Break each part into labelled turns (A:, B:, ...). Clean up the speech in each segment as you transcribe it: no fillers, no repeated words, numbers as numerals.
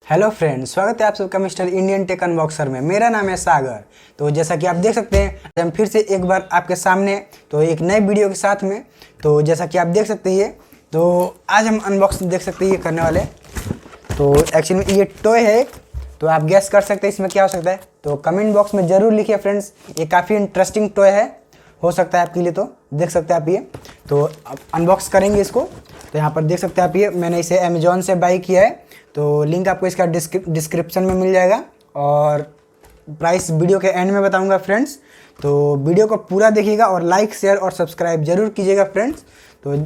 A: Hello friends, स्वागत है आप सबका मिस्टर इंडियन टेक अनबॉक्सर में। मेरा नाम है सागर। तो जैसा कि आप देख सकते हैं, हम फिर से एक बार आपके सामने तो एक नए वीडियो के साथ में। तो जैसा कि आप देख सकते हैं, तो आज हम अनबॉक्स देख सकते हैं ये करने वाले। तो एक्चुअली में ये टॉय है एक, तो आप गैस कर सकते हैं इसमें क्या हो सकता है। तो कमेंट बॉक्स में ज़रूर लिखिए फ्रेंड्स, ये काफ़ी इंटरेस्टिंग टॉय है, हो सकता है आपके लिए। तो देख सकते हैं आप ये, तो अनबॉक्स करेंगे इसको। तो यहाँ पर देख सकते हैं आप ये, मैंने इसे अमेजोन से बाई किया है। तो लिंक आपको इसका डिस्क्रिप्शन में मिल जाएगा और प्राइस वीडियो के एंड में बताऊंगा फ्रेंड्स। तो वीडियो को पूरा देखिएगा और लाइक शेयर और सब्सक्राइब जरूर कीजिएगा फ्रेंड्स। तो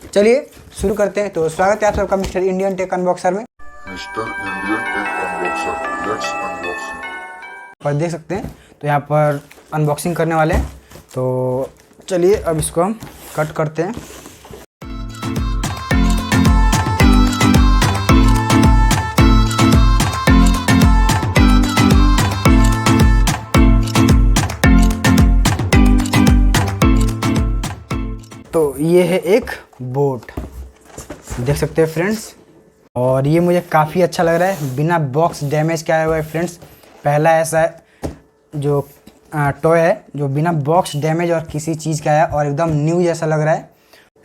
A: चलिए शुरू करते हैं। तो स्वागत है आप सबका मिस्टर इंडियन टेक अनबॉक्सर में।
B: Mister Indian tech unboxer, let's unboxing.
A: पर देख सकते हैं, तो यहाँ पर अनबॉक्सिंग करने वाले हैं। तो चलिए अब इसको हम कट करते हैं। तो ये है एक बोट, देख सकते हैं फ्रेंड्स, और ये मुझे काफ़ी अच्छा लग रहा है, बिना बॉक्स डैमेज के आया हुआ है फ्रेंड्स। पहला ऐसा जो टॉय है जो बिना बॉक्स डैमेज और किसी चीज़ का आया और एकदम न्यू जैसा लग रहा है।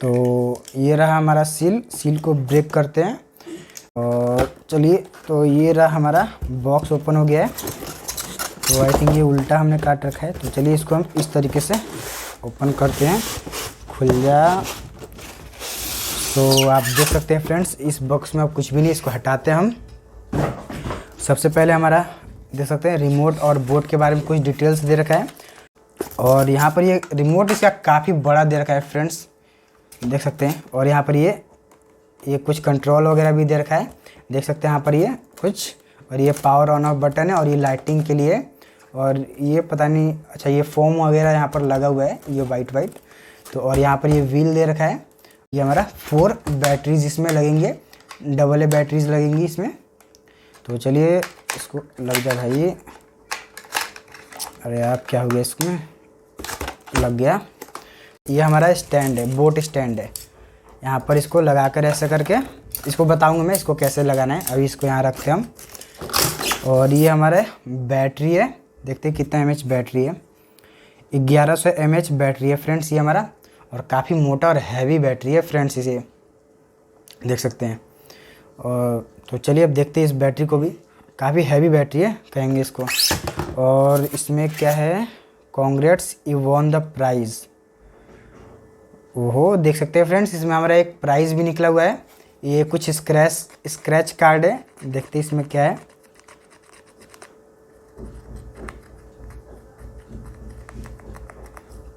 A: तो ये रहा हमारा सील को ब्रेक करते हैं और चलिए। तो ये रहा हमारा बॉक्स, ओपन हो गया है। तो आई थिंक ये उल्टा हमने काट रखा है। तो चलिए इसको हम इस तरीके से ओपन करते हैं, खुल जा। तो आप देख सकते हैं फ्रेंड्स, इस बॉक्स में अब कुछ भी नहीं, इसको हटाते हैं हम। सबसे पहले हमारा देख सकते हैं रिमोट और बोट के बारे में कुछ डिटेल्स दे रखा है। और यहाँ पर ये रिमोट इसका काफ़ी बड़ा दे रखा है फ्रेंड्स, देख सकते हैं। और यहाँ पर ये कुछ कंट्रोल वगैरह भी दे रखा है, देख सकते हैं यहाँ पर ये कुछ। और ये पावर ऑन ऑफ बटन है और ये लाइटिंग के लिए। और ये पता नहीं, अच्छा ये फोम वगैरह यहाँ पर लगा हुआ है, ये वाइट। तो और यहाँ पर ये व्हील दे रखा है। ये हमारा 4 बैटरीज इसमें लगेंगे, AA बैटरीज लगेंगी इसमें। तो चलिए इसको लग जा भाई। अरे यार क्या हो गया, इसमें लग गया। ये हमारा स्टैंड है, बोट स्टैंड है। यहाँ पर इसको लगा कर ऐसे करके, इसको बताऊंगा मैं इसको कैसे लगाना है। अभी इसको यहाँ रखते हैं हम। और ये हमारा बैटरी है, देखते हैं कितना mAh बैटरी है। 1100 mAh बैटरी है फ्रेंड्स ये हमारा, और काफ़ी मोटा और हैवी बैटरी है फ्रेंड्स, इसे देख सकते हैं। और तो चलिए अब देखते हैं इस बैटरी को भी, काफ़ी हैवी बैटरी है कहेंगे इसको। और इसमें क्या है, congrats you won the prize. ओहो, देख सकते हैं फ्रेंड्स, इसमें हमारा एक प्राइज़ भी निकला हुआ है। ये कुछ स्क्रैच कार्ड है, देखते हैं इसमें क्या है।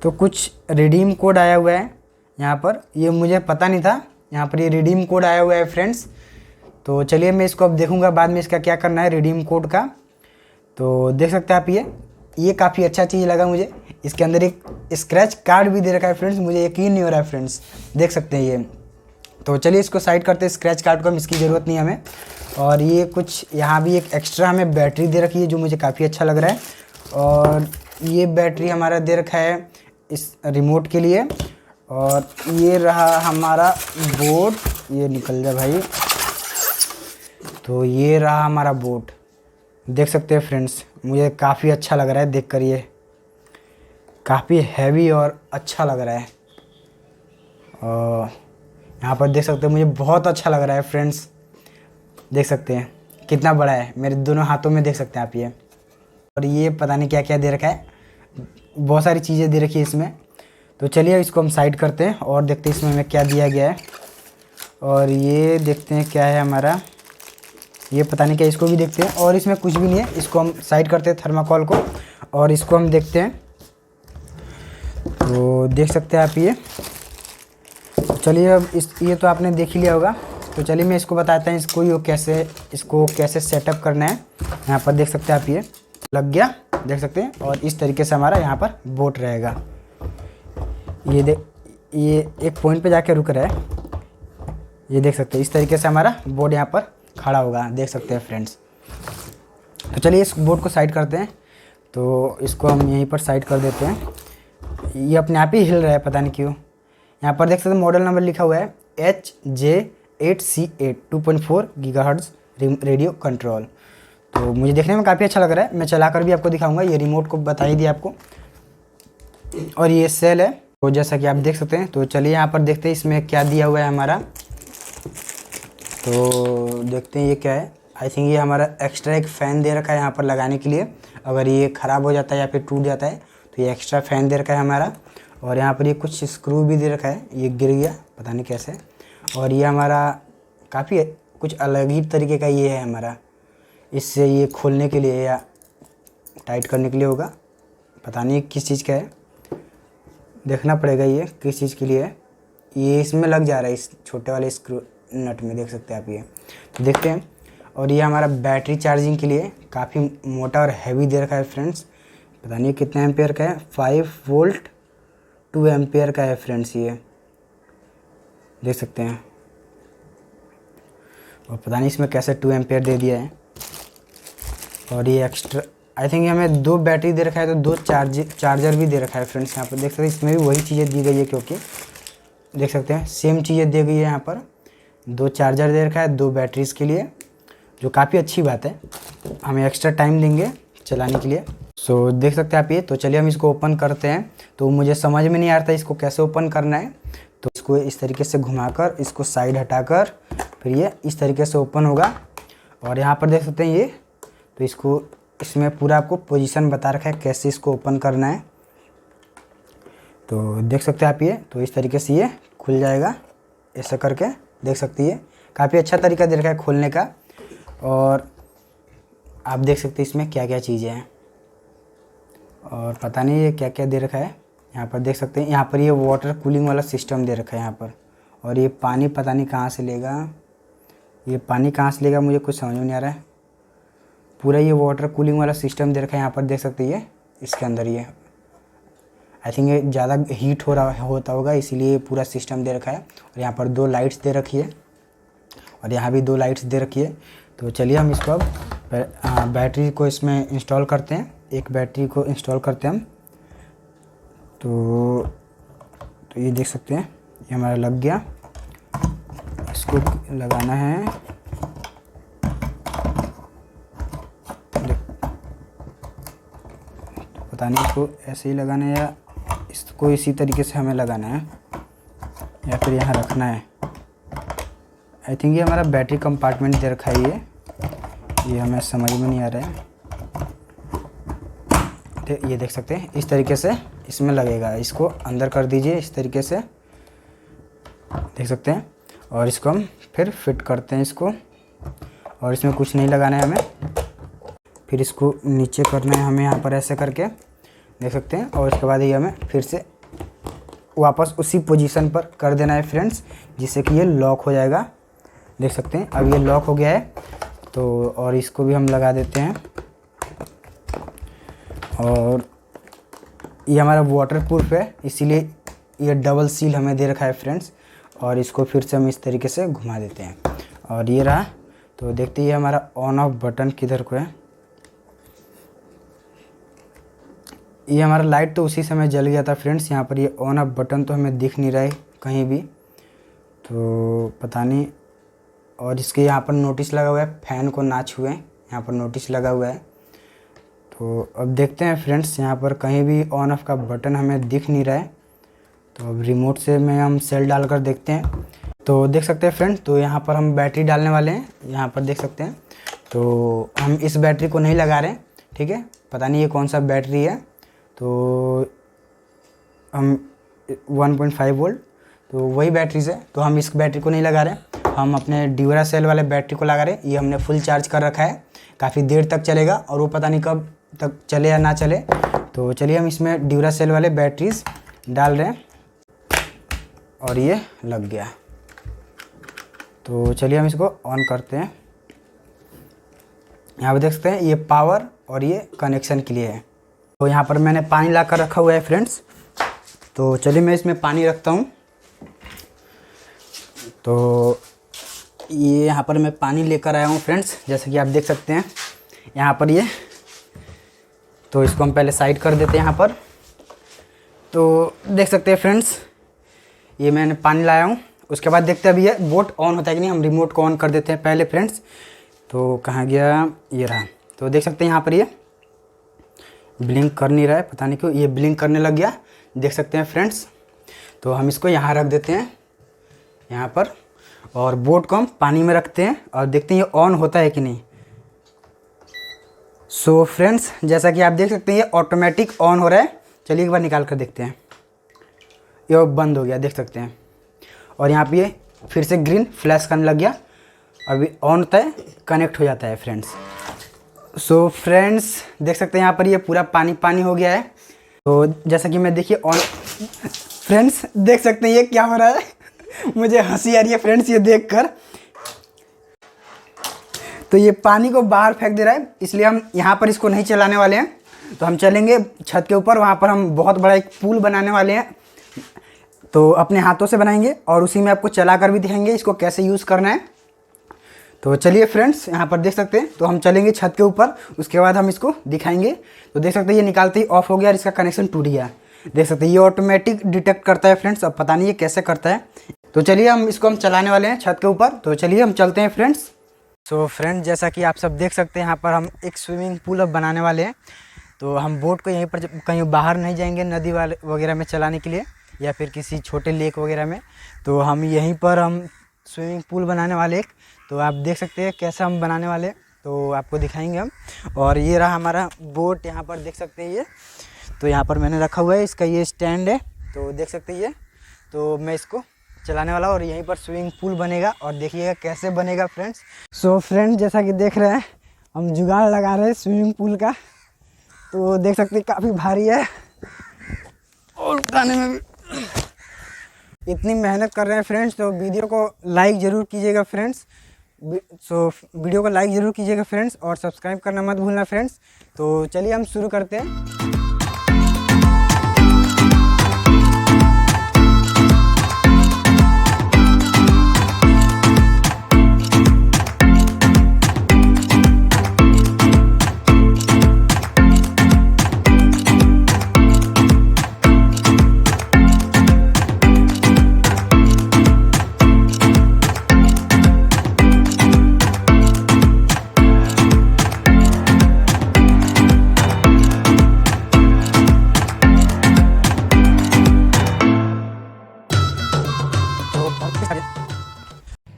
A: तो कुछ रिडीम कोड आया हुआ है यहाँ पर, ये मुझे पता नहीं था, यहाँ पर ये रिडीम कोड आया हुआ है फ्रेंड्स। तो चलिए मैं इसको अब देखूँगा बाद में इसका क्या करना है रिडीम कोड का। तो देख सकते हैं आप ये काफ़ी अच्छा चीज़ लगा मुझे। इसके अंदर एक स्क्रैच कार्ड भी दे रखा है फ्रेंड्स, मुझे यकीन नहीं हो रहा है फ्रेंड्स, देख सकते हैं ये। तो चलिए इसको साइड करते हैं, स्क्रैच कार्ड को, इसकी ज़रूरत नहीं हमें। और ये कुछ यहाँ भी एक एक्स्ट्रा हमें बैटरी दे रखी है जो मुझे काफ़ी अच्छा लग रहा है। और ये बैटरी हमारा दे रखा है इस रिमोट के लिए। और ये रहा हमारा बोर्ड, ये निकल जाए भाई। तो ये रहा हमारा बोर्ड, देख सकते हैं फ्रेंड्स, मुझे काफ़ी अच्छा लग रहा है देखकर। ये काफ़ी हैवी और अच्छा लग रहा है। और यहाँ पर देख सकते हैं मुझे बहुत अच्छा लग रहा है फ्रेंड्स, देख सकते हैं कितना बड़ा है, मेरे दोनों हाथों में देख सकते हैं आप ये। और ये पता नहीं क्या क्या दे रखा है, बहुत सारी चीज़ें दे रखी है इसमें। तो चलिए इसको हम साइड करते हैं और देखते हैं इसमें हमें क्या दिया गया है। और ये देखते हैं क्या है हमारा, ये पता नहीं क्या, इसको भी देखते हैं। और इसमें कुछ भी नहीं है, इसको हम साइड करते हैं थर्माकोल को, और इसको हम देखते हैं। तो देख सकते हैं आप ये। चलिए अब ये तो आपने देख ही लिया होगा। तो चलिए मैं इसको बताता हूँ इसको कैसे सेटअप करना है। यहाँ पर देख सकते हैं आप, ये लग गया, देख सकते हैं। और इस तरीके से हमारा यहाँ पर बोट रहेगा। ये एक पॉइंट पे जाके रुक रहा है, ये देख सकते हैं। इस तरीके से हमारा बोर्ड यहाँ पर खड़ा होगा, देख सकते हैं फ्रेंड्स। तो चलिए इस बोर्ड को साइड करते हैं। तो इसको हम यहीं पर साइड कर देते हैं। ये अपने आप ही हिल रहा है, पता नहीं क्यों। यहाँ पर देख सकते हैं मॉडल नंबर लिखा हुआ है HJ8C8 2.4 GHz रेडियो कंट्रोल। तो मुझे देखने में काफ़ी अच्छा लग रहा है, मैं चलाकर भी आपको दिखाऊंगा। ये रिमोट को बता ही दिया आपको, और ये सेल है तो जैसा कि आप देख सकते हैं। तो चलिए यहाँ पर देखते हैं इसमें क्या दिया हुआ है हमारा। तो देखते हैं ये क्या है। आई थिंक ये हमारा एक्स्ट्रा एक फ़ैन दे रखा है यहाँ पर लगाने के लिए, अगर ये ख़राब हो जाता है या फिर टूट जाता है तो ये एक्स्ट्रा फ़ैन दे रखा है हमारा। और यहाँ पर ये कुछ स्क्रू भी दे रखा है, ये गिर गया पता नहीं कैसे। और ये हमारा काफ़ी कुछ अलग ही तरीके का ये है हमारा, इससे ये खोलने के लिए या टाइट करने के लिए होगा, पता नहीं किस चीज़ का है, देखना पड़ेगा ये किस चीज़ के लिए है। ये इसमें लग जा रहा है, इस छोटे वाले स्क्रू नट में, देख सकते हैं आप ये। तो देखते हैं। और ये हमारा बैटरी चार्जिंग के लिए काफ़ी मोटा और हैवी दे रखा है फ्रेंड्स, पता नहीं कितने एम्पेयर का है, 5 वोल्ट 2 एम्पेयर का है फ्रेंड्स, ये देख सकते हैं। और पता नहीं इसमें कैसे 2 एम्पेयर दे दिया है। और ये एक्स्ट्रा आई थिंक हमें 2 बैटरी दे रखा है, तो 2 चार्जर भी दे रखा है फ्रेंड्स। यहाँ पर देख सकते हैं इसमें भी वही चीज़ें दी गई है, क्योंकि देख सकते हैं सेम चीज़ें दी गई है यहाँ पर। 2 चार्जर दे रखा है 2 बैटरीज़ के लिए, जो काफ़ी अच्छी बात है, हमें एक्स्ट्रा टाइम देंगे चलाने के लिए। सो देख सकते हैं आप ये। तो चलिए हम इसको ओपन करते हैं। तो मुझे समझ में नहीं आ रहा था इसको कैसे ओपन करना है, तो इसको इस तरीके से घुमाकर इसको साइड हटाकर फिर ये इस तरीके से ओपन होगा। और यहाँ पर देख सकते हैं ये, तो इसको इसमें पूरा आपको पोजीशन बता रखा है कैसे इसको ओपन करना है। तो देख सकते हैं आप ये। तो इस तरीके से ये खुल जाएगा ऐसा करके, देख सकती है काफ़ी अच्छा तरीका दे रखा है खोलने का। और आप देख सकते हैं इसमें क्या क्या चीज़ें हैं, और पता नहीं ये क्या क्या दे रखा है। यहाँ पर देख सकते हैं, यहाँ पर ये वाटर कूलिंग वाला सिस्टम दे रखा है यहाँ पर। और ये पानी पता नहीं कहाँ से लेगा, ये पानी कहाँ से लेगा मुझे कुछ समझ में नहीं आ रहा है। पूरा ये वाटर कूलिंग वाला सिस्टम दे रखा है यहाँ पर, देख सकते हैं ये इसके अंदर ये आई थिंक ये ज़्यादा हीट होता होगा, इसीलिए पूरा सिस्टम दे रखा है। और यहाँ पर 2 लाइट्स दे रखी है, और यहाँ भी 2 लाइट्स दे रखी है। तो चलिए हम इसको अब बैटरी को इसमें इंस्टॉल करते हैं, एक बैटरी को इंस्टॉल करते हैं हम। तो ये देख सकते हैं ये हमारा लग गया, इसको लगाना है। पता नहीं इसको ऐसे ही लगाना है या इसको इसी तरीके से हमें लगाना है, या फिर यहाँ रखना है। आई थिंक ये हमारा बैटरी कंपार्टमेंट दे रखा है, ये हमें समझ में नहीं आ रहा है। ये देख सकते हैं इस तरीके से इसमें लगेगा, इसको अंदर कर दीजिए इस तरीके से, देख सकते हैं। और इसको हम फिर फिट करते हैं इसको, और इसमें कुछ नहीं लगाना है हमें, फिर इसको नीचे करना है हमें यहाँ पर ऐसे करके, देख सकते हैं। और उसके बाद ये हमें फिर से वापस उसी पोजीशन पर कर देना है फ्रेंड्स, जिससे कि ये लॉक हो जाएगा, देख सकते हैं। अब ये लॉक हो गया है। तो और इसको भी हम लगा देते हैं। और ये हमारा वाटरप्रूफ है, इसीलिए ये डबल सील हमें दे रखा है फ्रेंड्स। और इसको फिर से हम इस तरीके से घुमा देते हैं, और ये रहा। तो देखते हैं हमारा ऑन ऑफ बटन किधर को है। ये हमारा लाइट तो उसी समय जल गया था फ्रेंड्स, यहाँ पर ये ऑन ऑफ बटन तो हमें दिख नहीं रहा है कहीं भी, तो पता नहीं। और इसके यहाँ पर नोटिस लगा हुआ है, फ़ैन को ना छुएं, यहाँ पर नोटिस लगा हुआ है। तो अब देखते हैं फ्रेंड्स, यहाँ पर कहीं भी ऑन ऑफ का बटन हमें दिख नहीं रहा है। तो अब रिमोट से में हम सेल डालकर देखते हैं। तो देख सकते हैं फ्रेंड, तो यहाँ पर हम बैटरी डालने वाले हैं, यहाँ पर देख सकते हैं। तो हम इस बैटरी को नहीं लगा रहे हैं, ठीक है, पता नहीं ये कौन सा बैटरी है। तो हम 1.5 वोल्ट तो वही बैटरी से, तो हम इस बैटरी को नहीं लगा रहे हैं, हम अपने ड्यूरासेल वाले बैटरी को लगा रहे हैं। ये हमने फुल चार्ज कर रखा है, काफ़ी देर तक चलेगा, और वो पता नहीं कब तक चले या ना चले। तो चलिए हम इसमें ड्यूरासेल वाले बैटरीज डाल रहे हैं, और ये लग गया। तो चलिए हम इसको ऑन करते हैं। यहाँ पे देख सकते हैं ये पावर और ये कनेक्शन के लिए है। तो यहाँ पर मैंने पानी ला कर रखा हुआ है फ्रेंड्स। तो चलिए मैं इसमें पानी रखता हूँ। तो ये यहाँ पर मैं पानी लेकर आया हूँ फ्रेंड्स, जैसे कि आप देख सकते हैं यहाँ पर ये। तो इसको हम पहले साइड कर देते हैं यहाँ पर। तो देख सकते हैं फ्रेंड्स, ये मैंने पानी लाया हूँ। उसके बाद देखते हैं अभी ये बोट ऑन होता है कि नहीं। हम रिमोट को ऑन कर देते हैं पहले फ्रेंड्स। तो कहाँ गया, ये रहा। तो देख सकते हैं यहाँ पर ये ब्लिंक कर नहीं रहा है, पता नहीं क्यों ये ब्लिंक करने लग गया, देख सकते हैं फ्रेंड्स। तो हम इसको यहाँ रख देते हैं यहाँ पर, और बोट को हम पानी में रखते हैं और देखते हैं ये ऑन होता है कि नहीं। सो फ्रेंड्स, जैसा कि आप देख सकते हैं ये ऑटोमेटिक ऑन हो रहा है। चलिए एक बार निकाल कर देखते हैं। ये बंद हो गया, देख सकते हैं। और यहाँ पे ये फिर से ग्रीन फ्लैश करने लग गया। अभी ऑन होता है, कनेक्ट हो जाता है फ्रेंड्स। सो फ्रेंड्स, देख सकते हैं यहाँ पर ये पूरा पानी पानी हो गया है। तो जैसा कि मैं देखिए ऑन, फ्रेंड्स देख सकते हैं ये क्या हो रहा है। मुझे हंसी आ रही है फ्रेंड्स ये देखकर। तो ये पानी को बाहर फेंक दे रहा है, इसलिए हम यहाँ पर इसको नहीं चलाने वाले हैं। तो हम चलेंगे छत के ऊपर, वहाँ पर हम बहुत बड़ा एक पूल बनाने वाले हैं। तो अपने हाथों से बनाएंगे और उसी में आपको चला कर भी दिखाएंगे इसको कैसे यूज़ करना है। तो चलिए फ्रेंड्स, यहाँ पर देख सकते हैं। तो हम चलेंगे छत के ऊपर, उसके बाद हम इसको दिखाएंगे। तो देख सकते हैं ये निकालते ही ऑफ हो गया और इसका कनेक्शन टूट गया। देख सकते हैं ये ऑटोमेटिक डिटेक्ट करता है फ्रेंड्स। अब पता नहीं ये कैसे करता है। तो चलिए हम इसको हम चलाने वाले हैं छत के ऊपर। तो चलिए हम चलते हैं फ्रेंड्स। सो फ्रेंड्स, जैसा कि आप सब देख सकते हैं यहाँ पर हम एक स्विमिंग पूल अब बनाने वाले हैं। तो हम बोट को यहीं पर कहीं बाहर नहीं जाएंगे नदी वाले वगैरह में चलाने के लिए, या फिर किसी छोटे लेक वगैरह में। तो हम यहीं पर हम स्विमिंग पूल बनाने वाले एक। तो आप देख सकते हैं कैसा हम बनाने वाले, तो आपको दिखाएंगे हम। और ये रहा हमारा बोट, यहाँ पर देख सकते हैं ये। तो यहाँ पर मैंने रखा हुआ है, इसका ये स्टैंड है। तो देख सकते हैं ये। तो मैं इसको चलाने वाला और यहीं पर स्विमिंग पूल बनेगा और देखिएगा कैसे बनेगा फ्रेंड्स। सो फ्रेंड्स, जैसा कि देख रहे हैं हम जुगाड़ लगा रहे हैं स्विमिंग पूल का। तो देख सकते हैं काफ़ी भारी है और उठाने में भी इतनी मेहनत कर रहे हैं फ्रेंड्स। तो वीडियो को लाइक ज़रूर कीजिएगा फ्रेंड्स। सो वीडियो को लाइक ज़रूर कीजिएगा फ्रेंड्स और सब्सक्राइब करना मत भूलना फ्रेंड्स। तो चलिए हम शुरू करते हैं।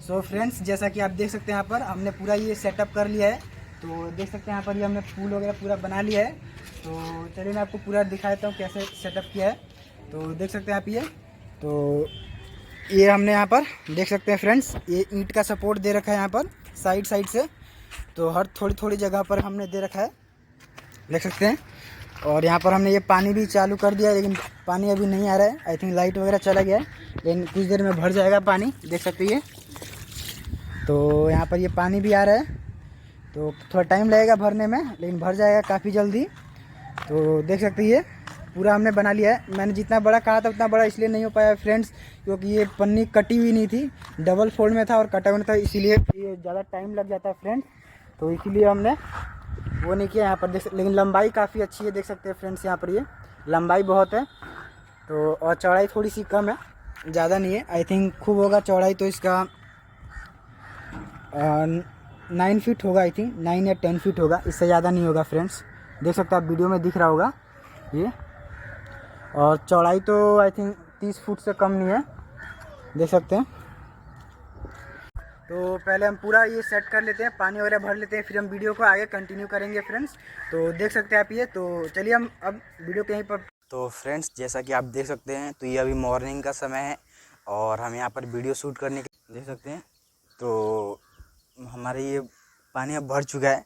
A: सो फ्रेंड्स, जैसा कि आप देख सकते हैं यहाँ पर हमने पूरा ये सेटअप कर लिया है। तो देख सकते हैं यहाँ पर ये हमने पूल वगैरह पूरा बना लिया है। तो चलिए मैं आपको पूरा दिखा देता हूँ कैसे सेटअप किया है। तो देख सकते हैं आप ये। तो ये हमने यहाँ पर देख सकते हैं फ्रेंड्स, ये ईंट का सपोर्ट दे रखा है यहाँ पर साइड साइड से। तो हर थोड़ी थोड़ी जगह पर हमने दे रखा है, देख सकते हैं। और यहाँ पर हमने ये पानी भी चालू कर दिया है, लेकिन पानी अभी नहीं आ रहा है। आई थिंक लाइट वगैरह चला गया है, लेकिन कुछ देर में भर जाएगा पानी, देख सकते हैं। तो यहाँ पर ये पानी भी आ रहा है, तो थोड़ा टाइम लगेगा भरने में, लेकिन भर जाएगा काफ़ी जल्दी। तो देख सकते हैं ये पूरा हमने बना लिया है। मैंने जितना बड़ा कहा था उतना बड़ा इसलिए नहीं हो पाया फ्रेंड्स, क्योंकि ये पन्नी कटी हुई नहीं थी, डबल फोल्ड में था और कटा हुआ था, इसीलिए ये ज़्यादा टाइम लग जाता है फ्रेंड्स। तो इसीलिए हमने वो नहीं किया यहाँ पर। लेकिन लंबाई काफ़ी अच्छी है, देख सकते हैं फ्रेंड्स। यहाँ पर ये लंबाई बहुत है, तो और चौड़ाई थोड़ी सी कम है, ज़्यादा नहीं है। आई थिंक खूब होगा चौड़ाई तो इसका 9 फीट होगा, आई थिंक 9 या 10 फीट होगा, इससे ज़्यादा नहीं होगा फ्रेंड्स। देख सकते हैं आप, वीडियो में दिख रहा होगा ये। और चौड़ाई तो आई थिंक 30 फुट से कम नहीं है, देख सकते हैं। तो पहले हम पूरा ये सेट कर लेते हैं, पानी वगैरह भर लेते हैं, फिर हम वीडियो को आगे कंटिन्यू करेंगे फ्रेंड्स। तो देख सकते हैं आप ये। तो चलिए हम अब वीडियो के यहीं पर। तो फ्रेंड्स, जैसा कि आप देख सकते हैं, तो ये अभी मॉर्निंग का समय है और हम यहाँ पर वीडियो शूट करने के देख सकते हैं। तो हमारे ये पानी अब भर चुका है,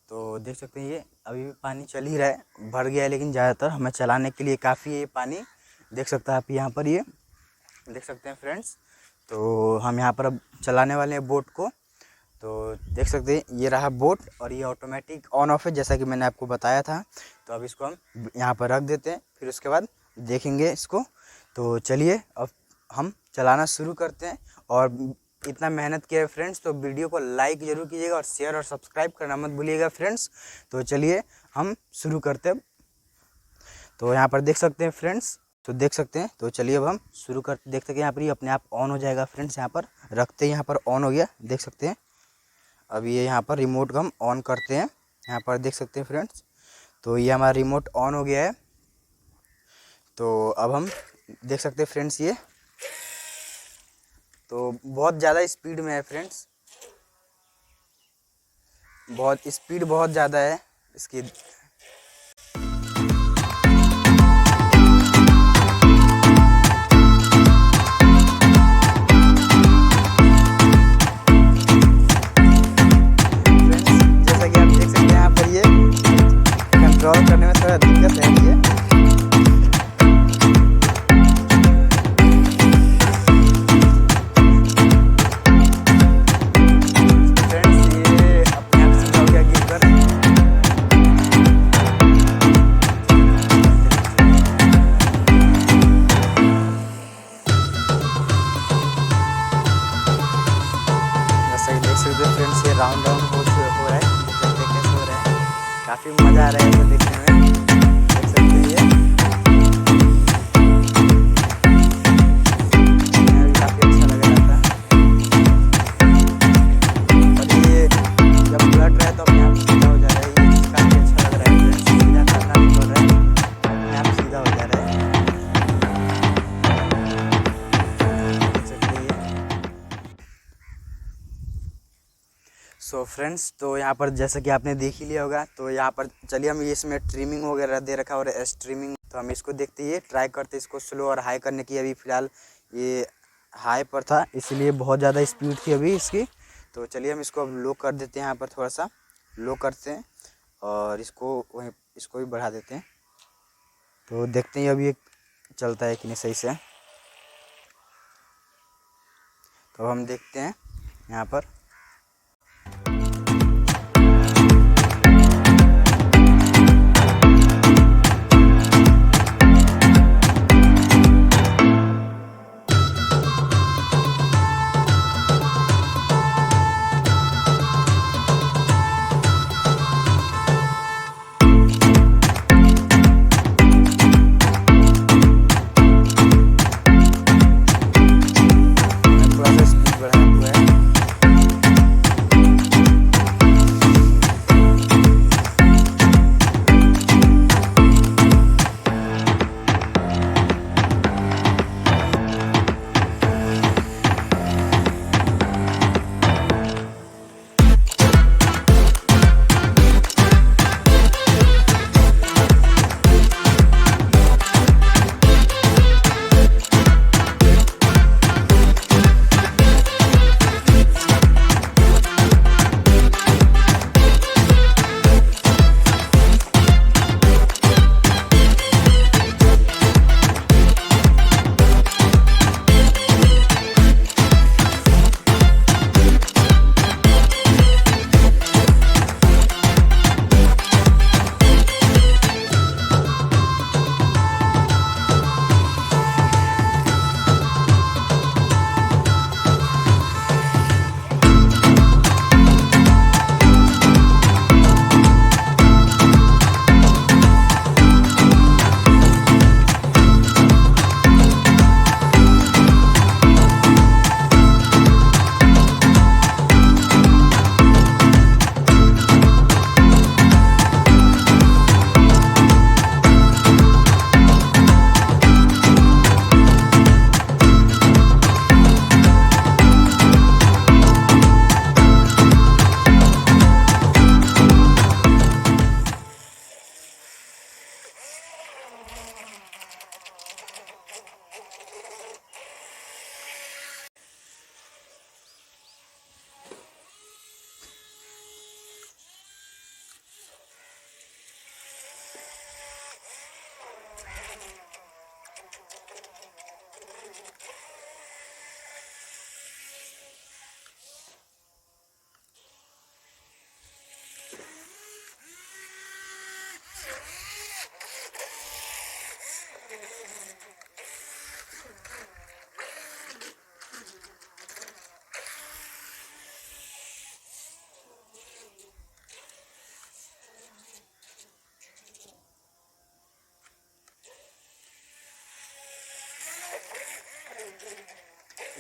A: तो देख सकते हैं ये अभी भी पानी चल ही रहा है, भर गया है, लेकिन ज़्यादातर हमें चलाने के लिए काफ़ी है ये पानी, देख सकते हैं आप यहाँ पर ये देख सकते हैं फ्रेंड्स। तो हम यहाँ पर अब चलाने वाले हैं बोट को। तो देख सकते हैं ये रहा बोट और ये ऑटोमेटिक ऑन ऑफ है, जैसा कि मैंने आपको बताया था। तो अब इसको हम यहाँ पर रख देते हैं, फिर उसके बाद देखेंगे इसको। तो चलिए अब हम चलाना शुरू करते हैं। और इतना मेहनत किया है फ्रेंड्स, तो वीडियो को लाइक ज़रूर कीजिएगा और शेयर और सब्सक्राइब करना मत भूलिएगा फ्रेंड्स। तो चलिए हम शुरू करते हैं। तो यहाँ पर देख सकते हैं फ्रेंड्स, तो देख सकते हैं। तो चलिए अब हम शुरू करते, देख सकते हैं यहाँ पर ये अपने आप ऑन हो जाएगा फ्रेंड्स। यहाँ पर रखते हैं, यहाँ पर ऑन हो गया, देख सकते हैं। अब ये यहाँ पर रिमोट को हम ऑन करते हैं। यहाँ पर देख सकते हैं फ्रेंड्स, तो ये हमारा रिमोट ऑन हो गया है। तो अब हम देख सकते हैं फ्रेंड्स, ये तो बहुत ज़्यादा स्पीड में है फ्रेंड्स, बहुत स्पीड बहुत ज़्यादा है इसकी। जैसा कि आप देख सकते हैं यहाँ पर ये कंट्रोल करने में थोड़ा दिक्कत है ये। फ्रेंड्स ये राउंड राउंड हो रहा है, देख सकते हैं कैसे हो रहा है, काफ़ी मज़ा आ रहा है इसे देखने में। देख सकते हैं ये काफ़ी अच्छा लग रहा था। और ये जब उलट रहा है तो अपने आप सीधा हो जा रहा है, ये काफ़ी अच्छा लग रहा है। सीधा करना नहीं पड़ रहा है, अपने आप सीधा हो जा रहा है। सो फ्रेंड्स, तो यहाँ पर जैसा कि आपने देख ही लिया होगा, तो यहाँ पर चलिए हम इसमें ट्रिमिंग वगैरह दे रखा और स्ट्रीमिंग, तो हम इसको देखते ही ट्राई करते इसको स्लो और हाई करने की। अभी फ़िलहाल ये हाई पर था, इसलिए बहुत ज़्यादा स्पीड थी अभी इसकी। तो चलिए हम इसको अब लो कर देते हैं, यहाँ पर थोड़ा सा लो करते हैं और इसको भी बढ़ा देते हैं। तो देखते हैं अभी चलता है कि नहीं सही से। तो हम देखते हैं यहाँ पर।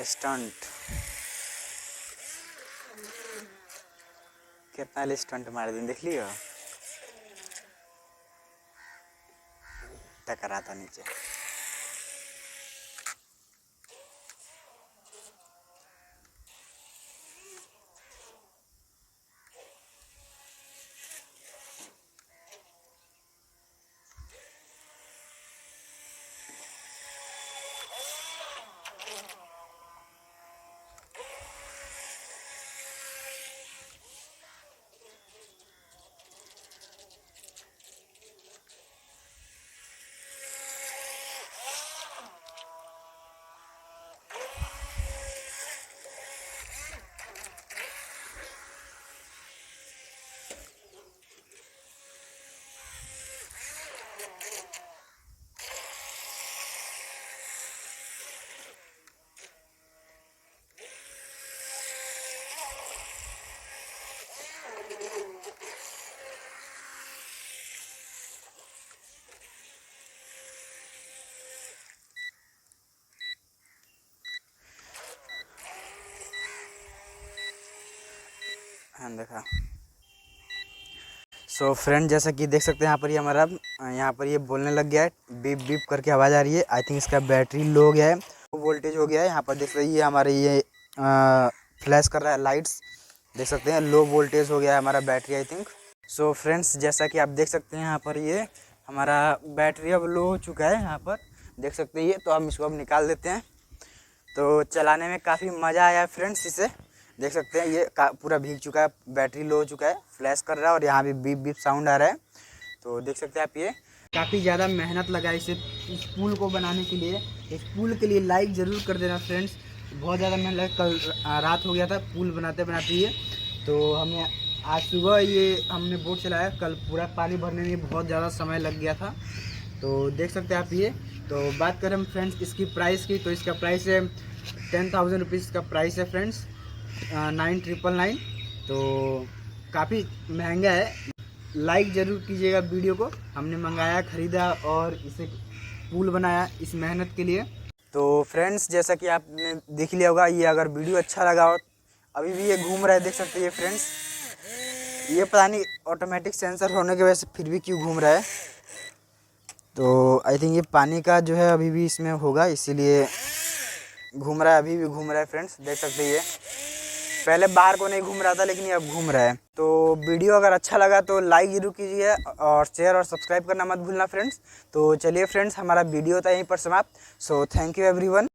A: स्टंट कितना स्टंट मार दिन देख लियो, टकरा था नीचे। हाँ देखा। सो फ्रेंड जैसा कि देख सकते हैं यहाँ पर ये हमारा यहाँ पर ये बोलने लग गया है, बीप बीप करके आवाज़ आ रही है। आई थिंक इसका बैटरी लो हो गया है, वोल्टेज हो गया है। यहाँ पर देख सकते हैं ये हमारे ये फ्लैश कर रहा है लाइट्स, देख सकते हैं लो वोल्टेज हो गया है हमारा battery I think. So friends जैसा कि आप देख सकते हैं यहाँ पर ये हमारा बैटरी अब लो हो चुका है, यहाँ पर देख सकते हैं ये। तो हम इसको अब निकाल देते हैं। तो चलाने में काफ़ी मज़ा आया फ्रेंड्स इसे, देख सकते हैं ये पूरा भीग चुका है, बैटरी लो हो चुका है, फ्लैश कर रहा है और यहाँ भी बीप बीप साउंड आ रहा है। तो देख सकते हैं आप ये काफ़ी ज़्यादा मेहनत लगा इसे, इस पुल को बनाने के लिए। इस पुल के लिए लाइक ज़रूर कर देना फ्रेंड्स, बहुत ज़्यादा मेहनत लगा। कल रात हो गया था पुल बनाते बनाते ये, तो हमें आज सुबह ये हमने बोट चलाया, कल पूरा पानी भरने में बहुत ज़्यादा समय लग गया था। तो देख सकते हैं आप ये। तो बात करें हम फ्रेंड्स इसकी प्राइस की, तो इसका प्राइस है 10,000 रुपीज़ का प्राइस है फ्रेंड्स, 9,999। तो काफ़ी महंगा है। लाइक ज़रूर कीजिएगा वीडियो को। हमने मंगाया, ख़रीदा और इसे पुल बनाया इस मेहनत के लिए। तो फ्रेंड्स जैसा कि आपने देख लिया होगा, ये अगर वीडियो अच्छा लगा हो, अभी भी ये घूम रहा है, देख सकते हैं ये फ्रेंड्स। ये पता नहीं ऑटोमेटिक सेंसर होने की वजह से फिर भी क्यों घूम रहा है। तो आई थिंक ये पानी का जो है अभी भी इसमें होगा, इसीलिए घूम रहा है, अभी भी घूम रहा है फ्रेंड्स, देख सकते हैं ये। पहले बाहर को नहीं घूम रहा था लेकिन ये अब घूम रहा है। तो वीडियो अगर अच्छा लगा तो लाइक जरूर कीजिए और शेयर और सब्सक्राइब करना मत भूलना फ्रेंड्स। तो चलिए फ्रेंड्स, हमारा वीडियो था यहीं पर समाप्त। So thank you everyone.